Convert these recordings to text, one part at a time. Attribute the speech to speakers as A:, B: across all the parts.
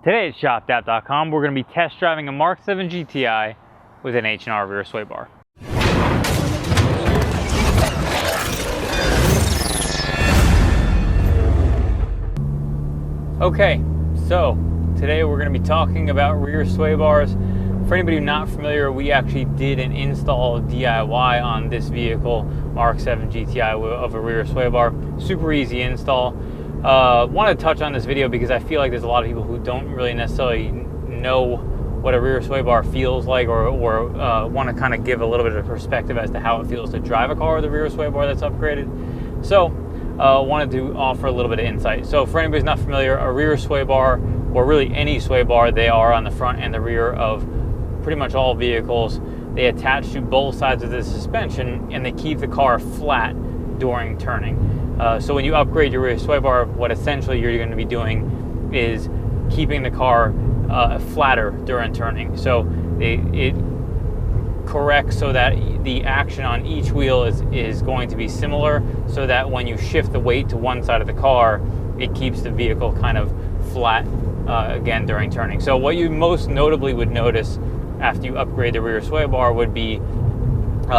A: Today at ShopDat.com, we're going to be test driving a MK7 GTI with an H&R rear sway bar. Okay, so today we're going to be talking about rear sway bars. For anybody who's not familiar, we actually did an install DIY on this vehicle, MK7 GTI, of a rear sway bar. Super easy install. Want to touch on this video because I feel like there's a lot of people who don't really necessarily know what a rear sway bar feels like, or want to kind of give a little bit of perspective as to how it feels to drive a car with a rear sway bar that's upgraded. So wanted to offer a little bit of insight. So for anybody who's not familiar, a rear sway bar, or really any sway bar, they are on the front and the rear of pretty much all vehicles. They attach to both sides of the suspension and they keep the car flat during turning. So when you upgrade your rear sway bar, what essentially you're going to be doing is keeping the car flatter during turning. So it corrects so that the action on each wheel is going to be similar, so that when you shift the weight to one side of the car, it keeps the vehicle kind of flat again during turning. So what you most notably would notice after you upgrade the rear sway bar would be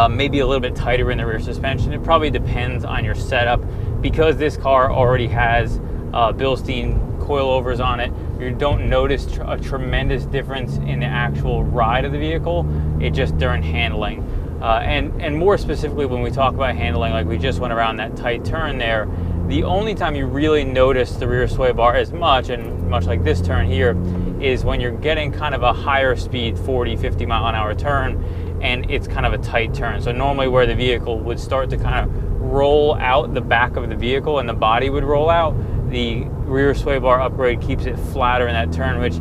A: maybe a little bit tighter in the rear suspension. It probably depends on your setup. Because this car already has Bilstein coilovers on it, you don't notice a tremendous difference in the actual ride of the vehicle. It just during handling. And more specifically, when we talk about handling, like we just went around that tight turn there, the only time you really notice the rear sway bar as much, and much like this turn here, is when you're getting kind of a higher speed 40, 50 mile an hour turn, and it's kind of a tight turn. So normally where the vehicle would start to kind of roll out the back of the vehicle and the body would roll out, the rear sway bar upgrade keeps it flatter in that turn, which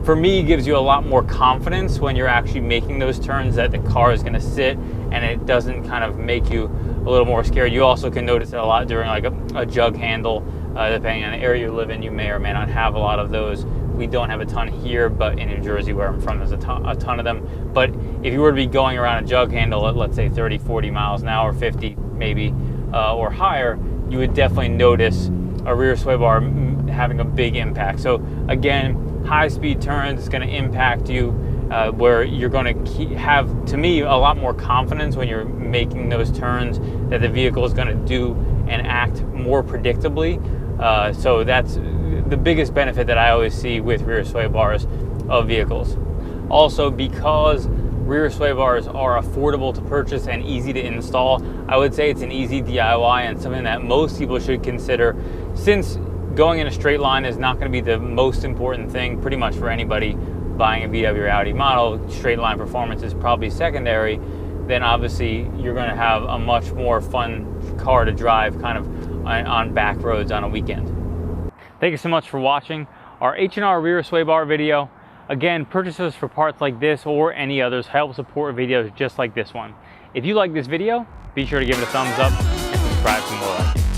A: for me gives you a lot more confidence when you're actually making those turns that the car is going to sit and it doesn't kind of make you a little more scared. You also can notice it a lot during like a jug handle. Depending on the area you live in, you may or may not have a lot of those. We don't have a ton here, but in New Jersey where I'm from, there's a ton of them. But if you were to be going around a jug handle at, let's say, 30, 40 miles an hour, 50 maybe, or higher, you would definitely notice a rear sway bar having a big impact. So again, high speed turns is going to impact you, where you're going to have, to me, a lot more confidence when you're making those turns that the vehicle is going to do and act more predictably. So that's the biggest benefit that I always see with rear sway bars of vehicles. Also, because rear sway bars are affordable to purchase and easy to install, I would say it's an easy DIY and something that most people should consider, since going in a straight line is not going to be the most important thing pretty much for anybody buying a VW or Audi model. Straight line performance is probably secondary. Then obviously you're going to have a much more fun car to drive kind of on back roads on a weekend. Thank you so much for watching our H&R rear sway bar video. Again, purchases for parts like this or any others help support videos just like this one. If you like this video, be sure to give it a thumbs up and subscribe for more like it.